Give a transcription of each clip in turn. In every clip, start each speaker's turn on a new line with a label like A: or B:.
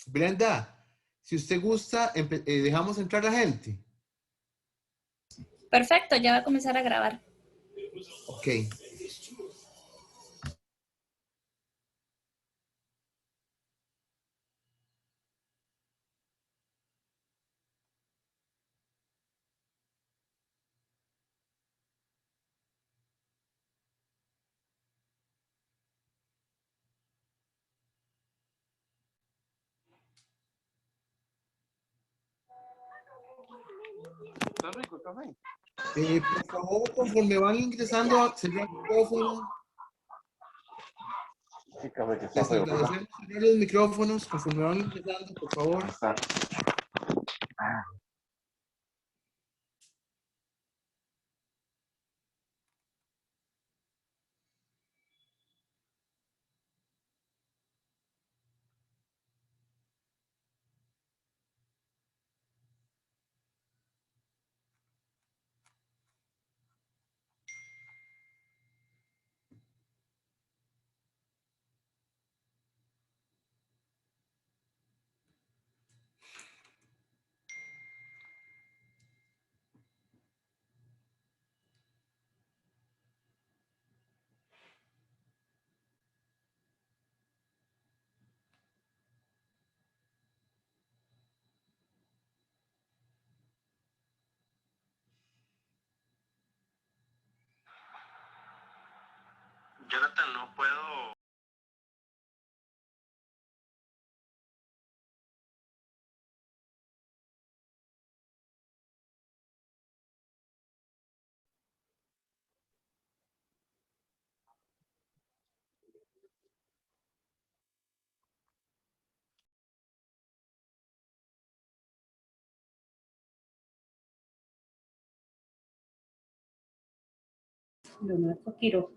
A: Brenda, si usted gusta, dejamos entrar a la gente.
B: Perfecto, ya va a comenzar a grabar.
A: Ok.
C: Está rico el café.
A: Por favor, conforme van ingresando, cerrar el micrófono.
C: Sí, café que está
A: Les
C: feo.
A: agradecemos cerrar los micrófonos conforme van ingresando, por favor.
C: Está.
D: Jonathan, no puedo.
B: Leonardo Quiro.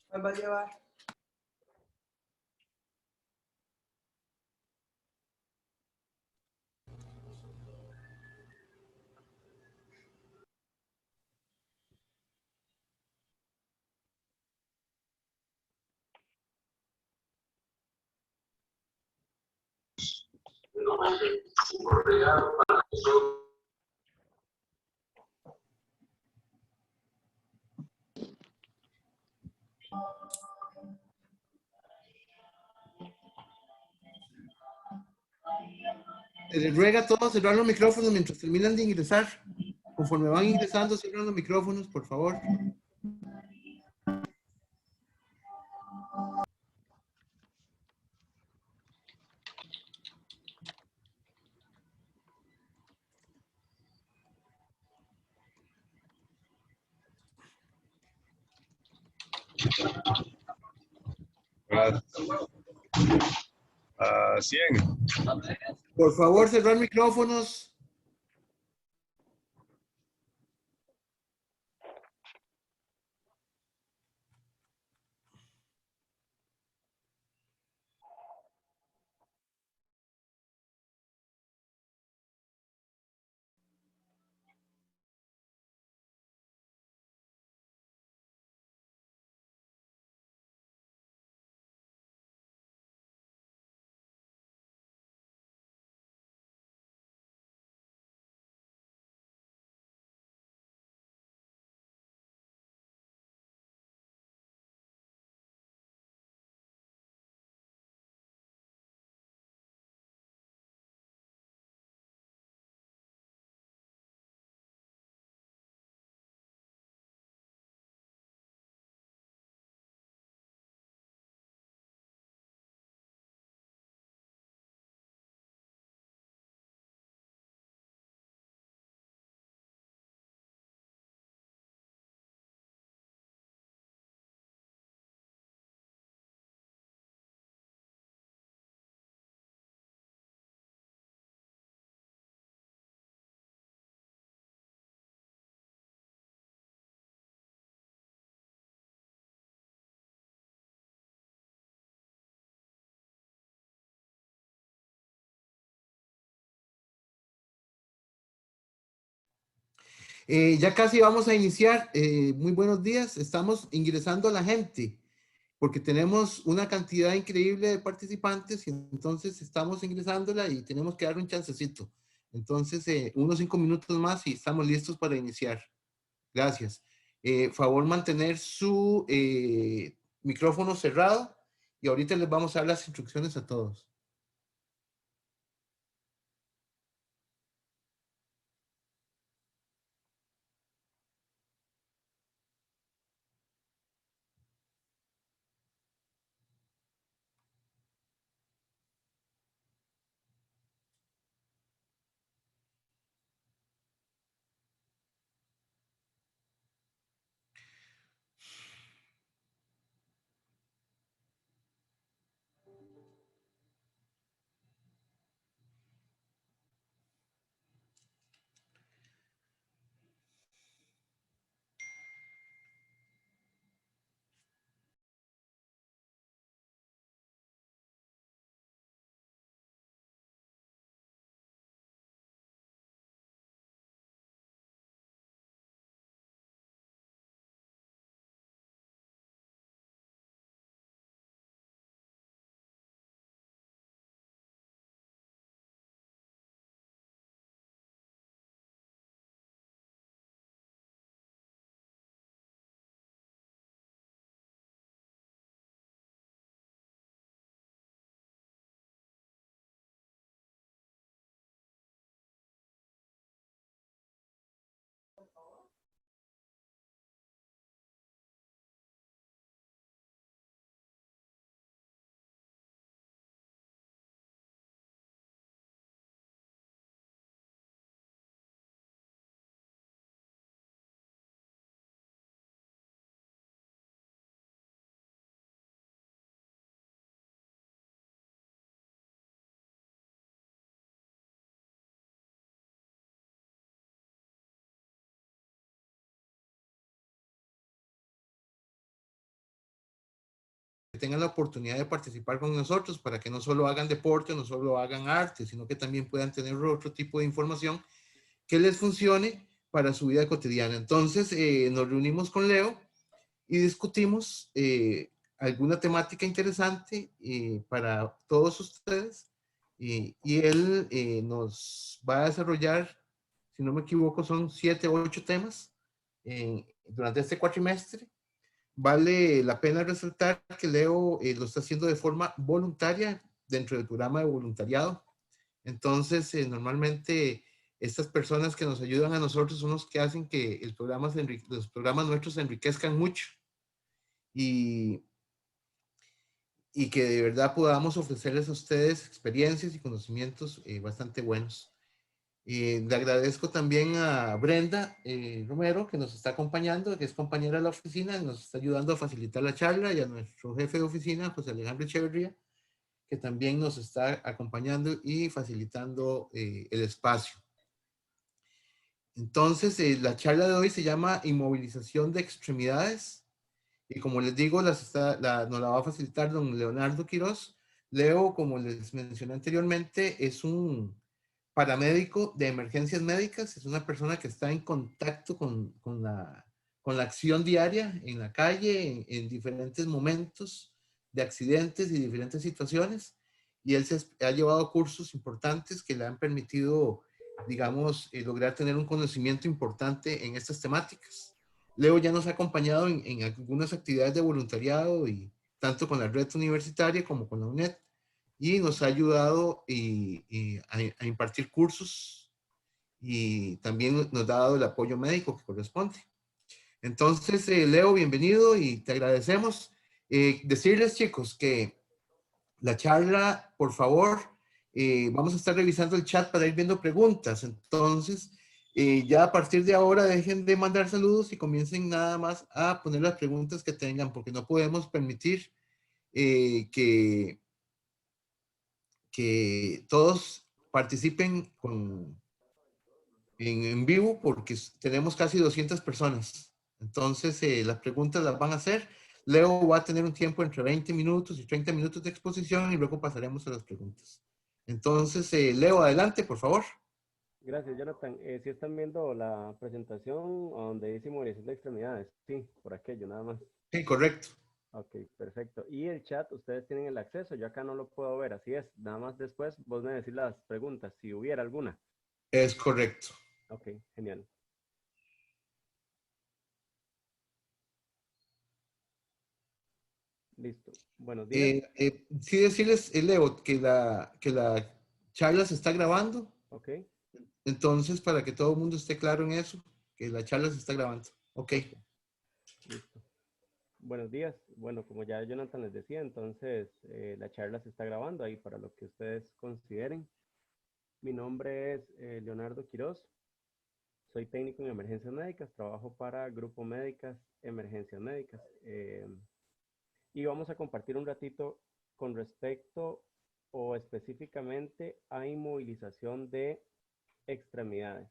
E: ¿Cuál va a llevar?
A: Se les ruega a todos cerrar los micrófonos mientras terminan de ingresar. Conforme van ingresando, cierran los micrófonos, por favor.
F: A 100.
A: Por favor, cerrar micrófonos. Ya casi vamos a iniciar. Muy buenos días. Estamos ingresando a la gente porque tenemos una cantidad increíble de participantes y entonces estamos ingresándola y tenemos que dar un chancecito. Entonces, unos 5 minutos más y estamos listos para iniciar. Gracias. Favor mantener su micrófono cerrado y ahorita les vamos a dar las instrucciones a todos. Que tengan la oportunidad de participar con nosotros para que no solo hagan deporte, no solo hagan arte, sino que también puedan tener otro tipo de información que les funcione para su vida cotidiana. Entonces, nos reunimos con Leo y discutimos alguna temática interesante para todos ustedes y él nos va a desarrollar, si no me equivoco, son 7 o 8 temas durante este cuatrimestre. Vale la pena resaltar que Leo lo está haciendo de forma voluntaria dentro del programa de voluntariado. Entonces, normalmente estas personas que nos ayudan a nosotros son los que hacen que los programas nuestros se enriquezcan mucho y, y que de verdad podamos ofrecerles a ustedes experiencias y conocimientos bastante buenos. Le agradezco también a Brenda Romero, que nos está acompañando, que es compañera de la oficina, nos está ayudando a facilitar la charla, y a nuestro jefe de oficina, José Alejandro Echeverría, que también nos está acompañando y facilitando el espacio. Entonces, la charla de hoy se llama Inmovilización de extremidades. Y como les digo, nos la va a facilitar don Leonardo Quiroz. Leo, como les mencioné anteriormente, es un paramédico de emergencias médicas. Es una persona que está en contacto con la acción diaria en la calle, en diferentes momentos de accidentes y diferentes situaciones. Y él ha llevado cursos importantes que le han permitido, digamos, lograr tener un conocimiento importante en estas temáticas. Leo ya nos ha acompañado en algunas actividades de voluntariado, y tanto con la red universitaria como con la UNED, y nos ha ayudado a impartir cursos y también nos ha dado el apoyo médico que corresponde. Entonces, Leo, bienvenido y te agradecemos. Decirles, chicos, que la charla, por favor, vamos a estar revisando el chat para ir viendo preguntas. Entonces, ya a partir de ahora dejen de mandar saludos y comiencen nada más a poner las preguntas que tengan, porque no podemos permitir que todos participen en vivo, porque tenemos casi 200 personas. Entonces, las preguntas las van a hacer. Leo va a tener un tiempo entre 20 minutos y 30 minutos de exposición y luego pasaremos a las preguntas. Entonces, Leo, adelante, por favor.
C: Gracias, Jonathan. Si están viendo la presentación donde dice movilización de extremidades, sí, por aquello, nada más.
A: Sí, correcto.
C: Ok, perfecto. Y el chat, ustedes tienen el acceso, yo acá no lo puedo ver, así es. Nada más después vos me decís las preguntas, si hubiera alguna.
A: Es correcto.
C: Ok, genial. Listo. Buenos días.
A: Sí decirles, Leo, que la charla se está grabando.
C: Ok,
A: Entonces, para que todo el mundo esté claro en eso, que la charla se está grabando. Ok.
C: ok, listo. Buenos días. Bueno, como ya Jonathan les decía, entonces la charla se está grabando ahí para lo que ustedes consideren. Mi nombre es Leonardo Quiroz. Soy técnico en emergencias médicas, trabajo para Grupo Médicas Emergencias Médicas. Y vamos a compartir un ratito con respecto o específicamente a inmovilización de extremidades.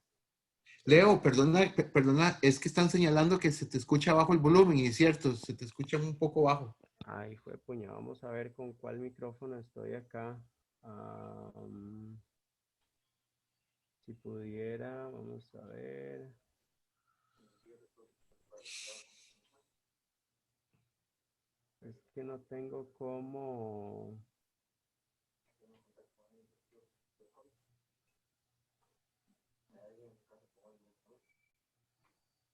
A: Leo, perdona, es que están señalando que se te escucha bajo el volumen y es cierto, se te escucha un poco bajo.
C: Ay, fue puña, vamos a ver con cuál micrófono estoy acá. Si pudiera, vamos a ver. Es que no tengo cómo.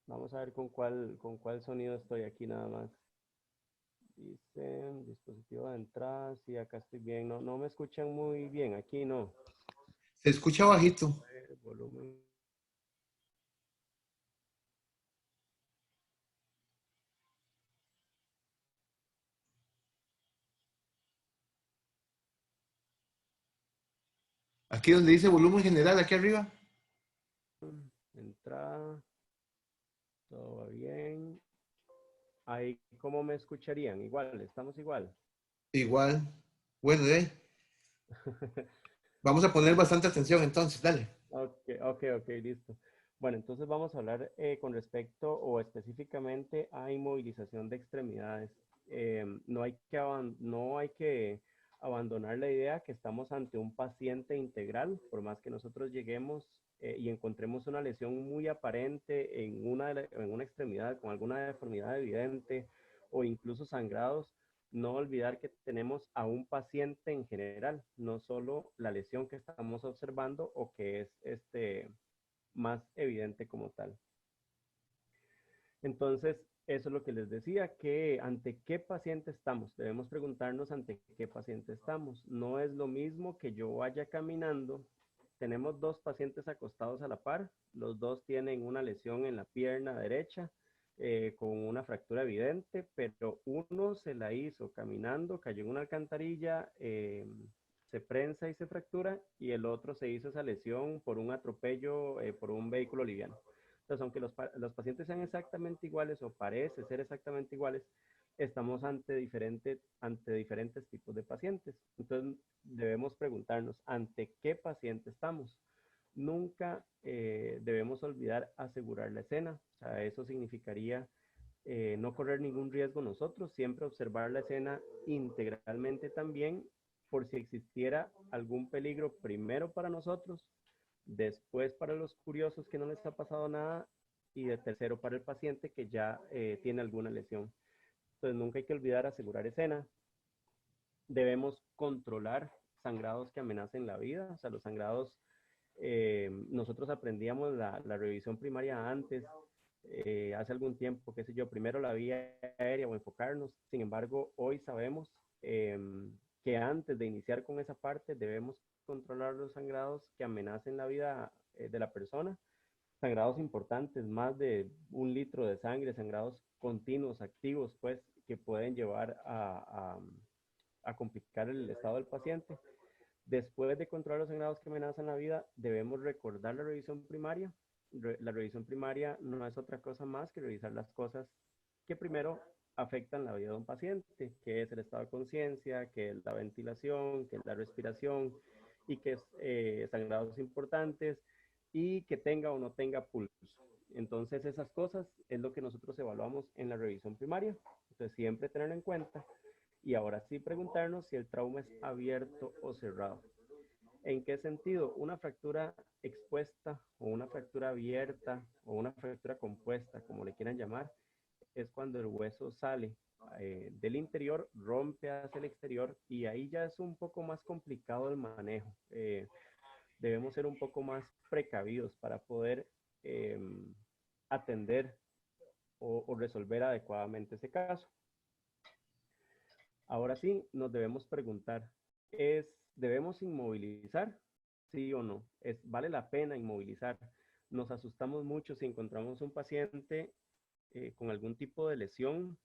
C: Vamos a ver con cuál sonido estoy aquí nada más. Dice dispositivo de entrada. Sí, acá estoy bien. No, no me escuchan muy bien. Aquí no.
A: Se escucha bajito.
C: A ver, volumen.
A: Aquí donde dice volumen general, aquí arriba.
C: Entrada. Todo va bien. Ahí, ¿cómo me escucharían? Igual, estamos igual.
A: Igual. Bueno, de ahí. Vamos a poner bastante atención entonces, dale.
C: Ok, listo. Bueno, entonces vamos a hablar con respecto o específicamente a inmovilización de extremidades. No hay que abandonar la idea que estamos ante un paciente integral, por más que nosotros lleguemos y encontremos una lesión muy aparente en una extremidad con alguna deformidad evidente o incluso sangrados. No olvidar que tenemos a un paciente en general, no solo la lesión que estamos observando o que es más evidente como tal. Entonces, eso es lo que les decía, que ante qué paciente estamos. Debemos preguntarnos ante qué paciente estamos. No es lo mismo que yo vaya caminando. Tenemos dos pacientes acostados a la par. Los dos tienen una lesión en la pierna derecha con una fractura evidente, pero uno se la hizo caminando, cayó en una alcantarilla, se prensa y se fractura, y el otro se hizo esa lesión por un atropello por un vehículo liviano. Entonces, aunque los pacientes sean exactamente iguales o parece ser exactamente iguales, estamos ante diferentes tipos de pacientes. Entonces, debemos preguntarnos ante qué paciente estamos. Nunca debemos olvidar asegurar la escena. O sea, eso significaría no correr ningún riesgo nosotros, siempre observar la escena integralmente también por si existiera algún peligro primero para nosotros, después para los curiosos que no les ha pasado nada y de tercero para el paciente que ya tiene alguna lesión. Entonces nunca hay que olvidar asegurar escena. Debemos controlar sangrados que amenacen la vida, o sea, los sangrados, nosotros aprendíamos la revisión primaria antes, hace algún tiempo, qué sé yo, primero la vía aérea o enfocarnos. Sin embargo, hoy sabemos que antes de iniciar con esa parte debemos controlar los sangrados que amenacen la vida de la persona, sangrados importantes, más de 1 litro de sangre, sangrados continuos, activos, pues, que pueden llevar a complicar el estado del paciente. Después de controlar los sangrados que amenazan la vida, debemos recordar la revisión primaria. La revisión primaria no es otra cosa más que revisar las cosas que primero afectan la vida de un paciente, que es el estado de conciencia, que es la ventilación, que es la respiración y que es sangrados importantes y que tenga o no tenga pulso. Entonces esas cosas es lo que nosotros evaluamos en la revisión primaria. Entonces siempre tenerlo en cuenta y ahora sí preguntarnos si el trauma es abierto o cerrado. ¿En qué sentido? Una fractura expuesta o una fractura abierta o una fractura compuesta, como le quieran llamar, es cuando el hueso sale del interior, rompe hacia el exterior y ahí ya es un poco más complicado el manejo. Debemos ser un poco más precavidos para poder eh, atender o resolver adecuadamente ese caso. Ahora sí, nos debemos preguntar, ¿debemos inmovilizar? ¿Sí o no? ¿Vale la pena inmovilizar? Nos asustamos mucho si encontramos un paciente con algún tipo de lesión,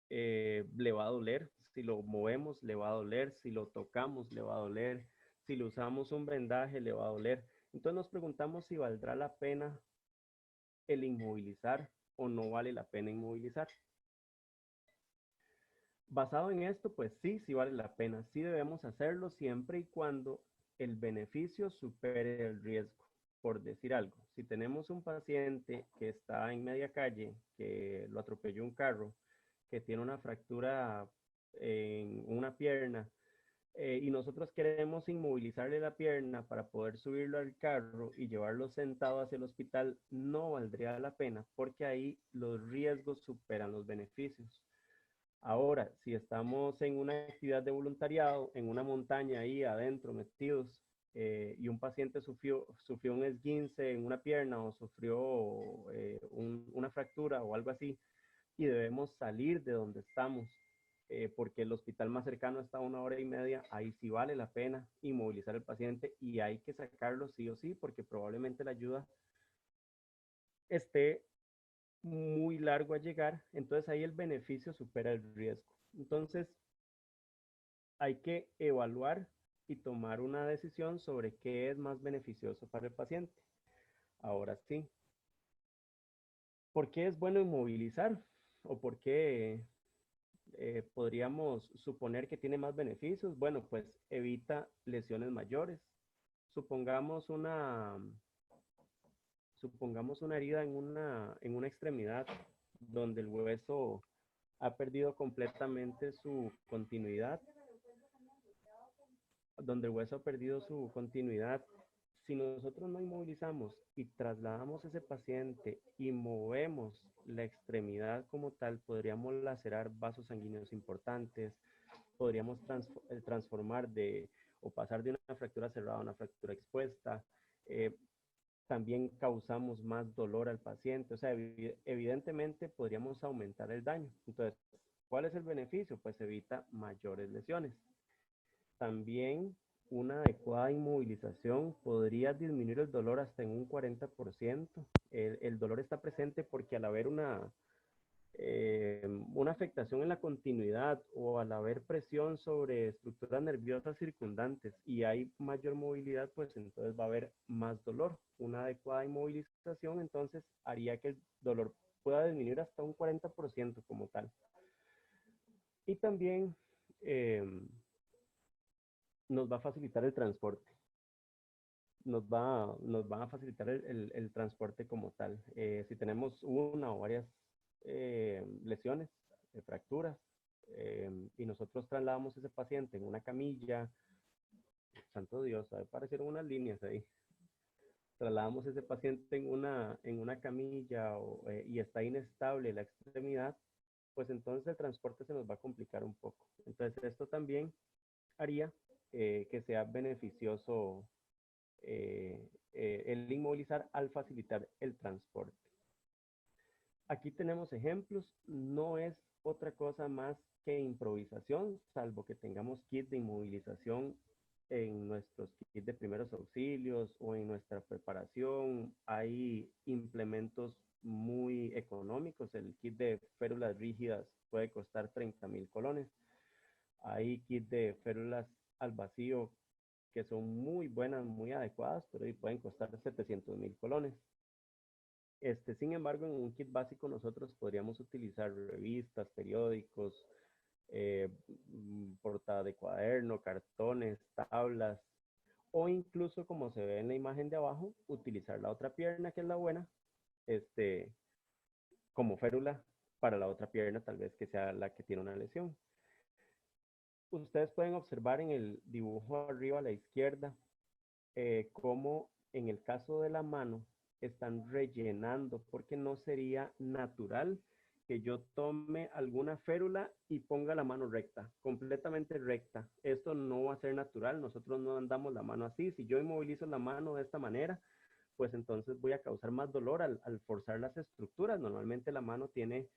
C: le va a doler. Si lo movemos, le va a doler. Si lo tocamos, le va a doler. Si le usamos un vendaje, le va a doler. Entonces nos preguntamos si valdrá la pena el inmovilizar o no vale la pena inmovilizar. Basado en esto, pues sí, sí vale la pena. Sí debemos hacerlo siempre y cuando el beneficio supere el riesgo. Por decir algo, si tenemos un paciente que está en media calle, que lo atropelló un carro, que tiene una fractura en una pierna, y nosotros queremos inmovilizarle la pierna para poder subirlo al carro y llevarlo sentado hacia el hospital, no valdría la pena porque ahí los riesgos superan los beneficios. Ahora, si estamos en una actividad de voluntariado, en una montaña ahí adentro metidos, y un paciente sufrió un esguince en una pierna o sufrió una fractura o algo así, y debemos salir de donde estamos, porque el hospital más cercano está a 1 hora y media, ahí sí vale la pena inmovilizar al paciente y hay que sacarlo sí o sí, porque probablemente la ayuda esté muy largo a llegar, entonces ahí el beneficio supera el riesgo. Entonces hay que evaluar y tomar una decisión sobre qué es más beneficioso para el paciente. Ahora sí, ¿por qué es bueno inmovilizar? ¿O por qué podríamos suponer que tiene más beneficios? Bueno, pues evita lesiones mayores. Supongamos una, supongamos una herida en una extremidad donde el hueso ha perdido completamente su continuidad, Si nosotros no inmovilizamos y trasladamos a ese paciente y movemos la extremidad como tal, podríamos lacerar vasos sanguíneos importantes, podríamos transformar o pasar de una fractura cerrada a una fractura expuesta. También causamos más dolor al paciente. O sea, evidentemente podríamos aumentar el daño. Entonces, ¿cuál es el beneficio? Pues evita mayores lesiones. También una adecuada inmovilización podría disminuir el dolor hasta en un 40%. El dolor está presente porque al haber una afectación en la continuidad o al haber presión sobre estructuras nerviosas circundantes y hay mayor movilidad, pues entonces va a haber más dolor. Una adecuada inmovilización entonces haría que el dolor pueda disminuir hasta un 40% como tal. Y también nos va a facilitar el transporte. Nos va a facilitar el transporte como tal. Si tenemos una o varias lesiones, fracturas, y nosotros trasladamos a ese paciente en una camilla, santo Dios, aparecieron unas líneas ahí. Trasladamos a ese paciente en una camilla y está inestable la extremidad, pues entonces el transporte se nos va a complicar un poco. Entonces esto también haría que sea beneficioso el inmovilizar al facilitar el transporte. Aquí tenemos ejemplos, no es otra cosa más que improvisación, salvo que tengamos kit de inmovilización en nuestros kits de primeros auxilios o en nuestra preparación. Hay implementos muy económicos, el kit de férulas rígidas puede costar 30,000 colones. Hay kit de férulas al vacío que son muy buenas, muy adecuadas, pero pueden costar 700,000 colones. Sin embargo, en un kit básico nosotros podríamos utilizar revistas, periódicos, portada de cuaderno, cartones, tablas, o incluso, como se ve en la imagen de abajo, utilizar la otra pierna, que es la buena, como férula para la otra pierna, tal vez que sea la que tiene una lesión. Ustedes pueden observar en el dibujo arriba a la izquierda cómo en el caso de la mano están rellenando, porque no sería natural que yo tome alguna férula y ponga la mano recta, completamente recta. Esto no va a ser natural, nosotros no andamos la mano así. Si yo inmovilizo la mano de esta manera, pues entonces voy a causar más dolor al forzar las estructuras. Normalmente la mano tiene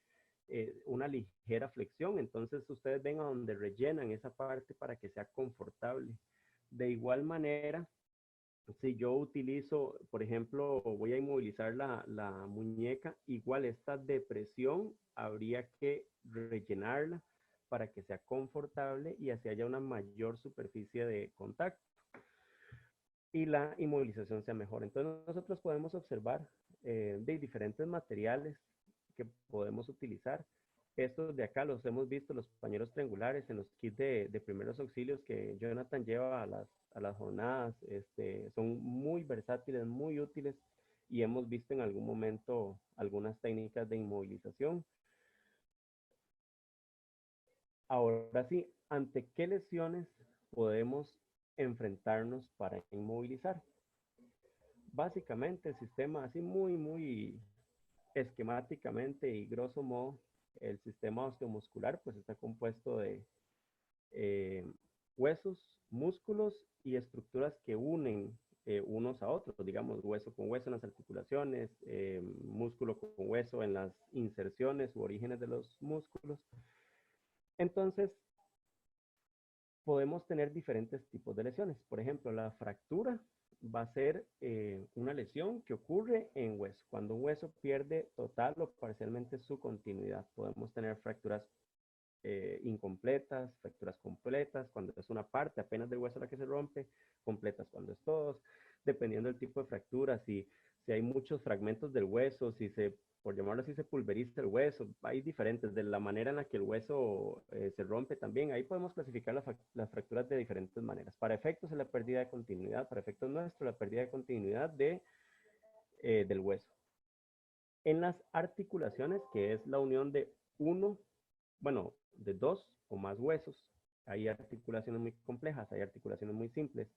C: una ligera flexión, entonces ustedes ven a donde rellenan esa parte para que sea confortable. De igual manera, si yo utilizo, por ejemplo, voy a inmovilizar la muñeca, igual esta depresión habría que rellenarla para que sea confortable y así haya una mayor superficie de contacto y la inmovilización sea mejor. Entonces nosotros podemos observar de diferentes materiales que podemos utilizar. Estos de acá los hemos visto, los pañuelos triangulares en los kits de primeros auxilios que Jonathan lleva a las jornadas. Son muy versátiles, muy útiles y hemos visto en algún momento algunas técnicas de inmovilización. Ahora sí, ¿ante qué lesiones podemos enfrentarnos para inmovilizar? Básicamente el sistema, así muy esquemáticamente y grosso modo, el sistema osteomuscular pues está compuesto de huesos, músculos y estructuras que unen unos a otros, digamos hueso con hueso en las articulaciones, músculo con hueso en las inserciones u orígenes de los músculos. Entonces, podemos tener diferentes tipos de lesiones. Por ejemplo, la fractura va a ser una lesión que ocurre en hueso. Cuando un hueso pierde total o parcialmente su continuidad, podemos tener fracturas incompletas, fracturas completas, cuando es una parte apenas del hueso la que se rompe, completas cuando es todos, dependiendo del tipo de fractura, si hay muchos fragmentos del hueso, por llamarlo así, se pulveriza el hueso, hay diferentes, de la manera en la que el hueso se rompe también, ahí podemos clasificar las fracturas de diferentes maneras. Para efectos de la pérdida de continuidad, para efectos nuestros, la pérdida de continuidad del hueso. En las articulaciones, que es la unión de de dos o más huesos, hay articulaciones muy complejas, hay articulaciones muy simples.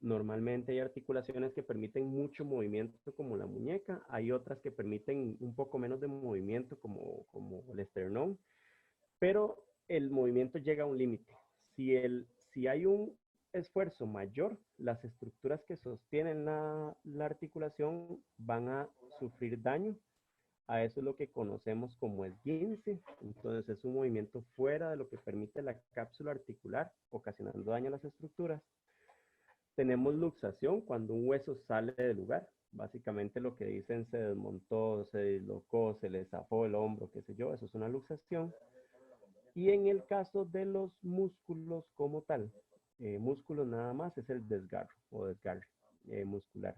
C: Normalmente hay articulaciones que permiten mucho movimiento como la muñeca, hay otras que permiten un poco menos de movimiento como el esternón, pero el movimiento llega a un límite. Si hay un esfuerzo mayor, las estructuras que sostienen la articulación van a sufrir daño. A eso es lo que conocemos como esguince. Entonces es un movimiento fuera de lo que permite la cápsula articular, ocasionando daño a las estructuras. Tenemos luxación, cuando un hueso sale del lugar. Básicamente lo que dicen se desmontó, se dislocó, se le zafó el hombro, qué sé yo, eso es una luxación. Y en el caso de los músculos como tal, músculos nada más, es el desgarro o desgarre muscular.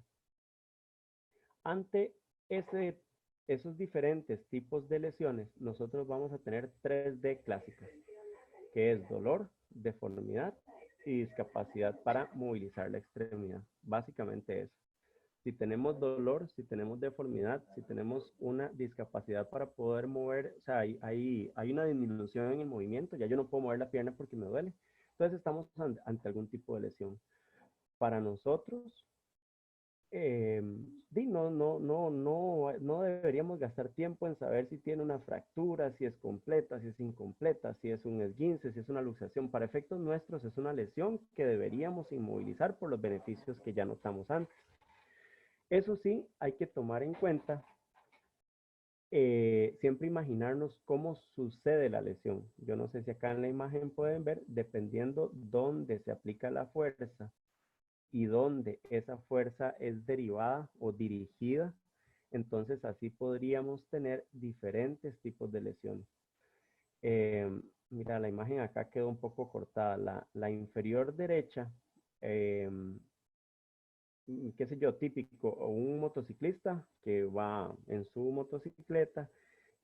C: Ante esos diferentes tipos de lesiones, nosotros vamos a tener 3D clásicas, que es dolor, deformidad y discapacidad para movilizar la extremidad. Básicamente eso. Si tenemos dolor, si tenemos deformidad, si tenemos una discapacidad para poder mover, o sea, hay una disminución en el movimiento, ya yo no puedo mover la pierna porque me duele. Entonces estamos ante algún tipo de lesión. Para nosotros, no deberíamos gastar tiempo en saber si tiene una fractura, si es completa, si es incompleta, si es un esguince, si es una luxación. Para efectos nuestros es una lesión que deberíamos inmovilizar por los beneficios que ya notamos antes. Eso sí, hay que tomar en cuenta siempre imaginarnos cómo sucede la lesión. Yo no sé si acá en la imagen pueden ver, dependiendo dónde se aplica la fuerza y dónde esa fuerza es derivada o dirigida, entonces así podríamos tener diferentes tipos de lesiones. Mira, la imagen acá quedó un poco cortada. La inferior derecha, qué sé yo, típico, o un motociclista que va en su motocicleta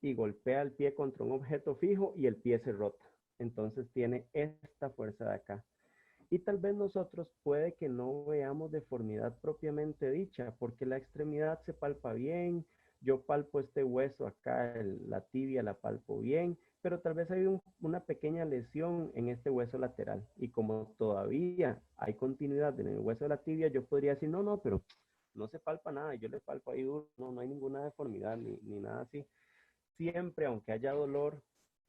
C: y golpea el pie contra un objeto fijo y el pie se rota. Entonces tiene esta fuerza de acá. Y tal vez nosotros puede que no veamos deformidad propiamente dicha, porque la extremidad se palpa bien, yo palpo este hueso acá, la tibia la palpo bien, pero tal vez hay una pequeña lesión en este hueso lateral. Y como todavía hay continuidad en el hueso de la tibia, yo podría decir, no, pero no se palpa nada. Yo le palpo ahí duro, no hay ninguna deformidad ni nada así. Siempre, aunque haya dolor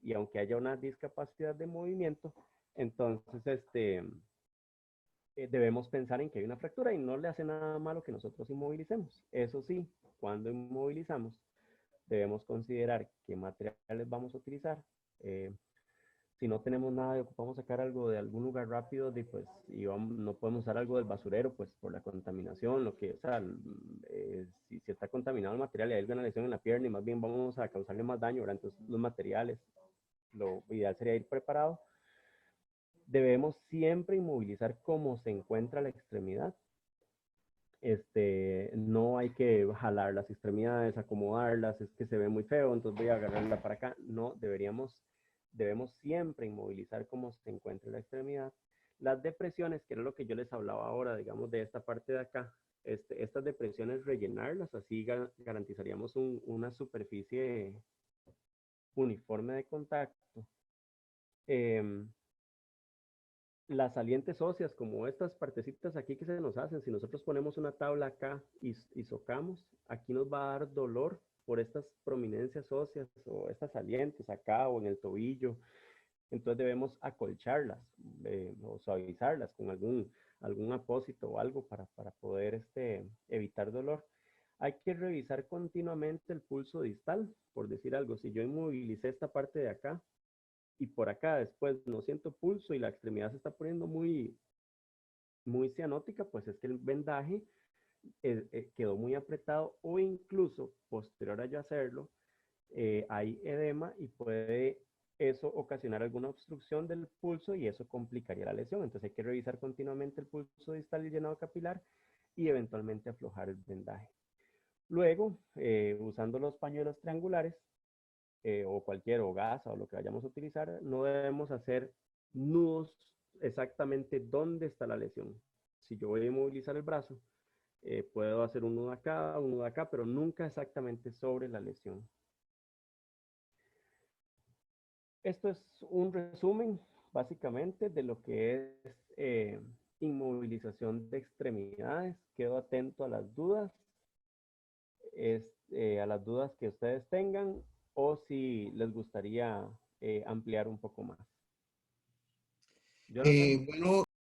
C: y aunque haya una discapacidad de movimiento, entonces debemos pensar en que hay una fractura y no le hace nada malo que nosotros inmovilicemos. Eso sí, cuando inmovilizamos, debemos considerar qué materiales vamos a utilizar. Si no tenemos nada y ocupamos sacar algo de algún lugar rápido, no podemos usar algo del basurero, pues por la contaminación, si está contaminado el material y hay alguna lesión en la pierna y más bien vamos a causarle más daño, ¿verdad? Entonces los materiales, lo ideal sería ir preparado. Debemos siempre inmovilizar cómo se encuentra la extremidad. No hay que jalar las extremidades, acomodarlas, es que se ve muy feo, entonces voy a agarrarla para acá. No, debemos siempre inmovilizar cómo se encuentra la extremidad. Las depresiones, que era lo que yo les hablaba ahora, digamos, de esta parte de acá, estas depresiones rellenarlas, así garantizaríamos una superficie uniforme de contacto. Las salientes óseas, como estas partecitas aquí que se nos hacen, si nosotros ponemos una tabla acá y socamos, aquí nos va a dar dolor por estas prominencias óseas o estas salientes acá o en el tobillo. Entonces debemos acolcharlas o suavizarlas con algún apósito o algo para poder evitar dolor. Hay que revisar continuamente el pulso distal, por decir algo. Si yo inmovilicé esta parte de acá, y por acá después no siento pulso y la extremidad se está poniendo muy cianótica, pues es que el vendaje quedó muy apretado o incluso posterior a yo hacerlo, hay edema y puede eso ocasionar alguna obstrucción del pulso y eso complicaría la lesión. Entonces hay que revisar continuamente el pulso distal y llenado capilar y eventualmente aflojar el vendaje. Luego, usando los pañuelos triangulares, o cualquier gasa o lo que vayamos a utilizar, no debemos hacer nudos exactamente dónde está la lesión. Si yo voy a inmovilizar el brazo, puedo hacer un nudo acá, pero nunca exactamente sobre la lesión. Esto es un resumen, básicamente, de lo que es inmovilización de extremidades. Quedo atento a las dudas, a las dudas que ustedes tengan, o si les gustaría ampliar un poco más.
A: Bueno,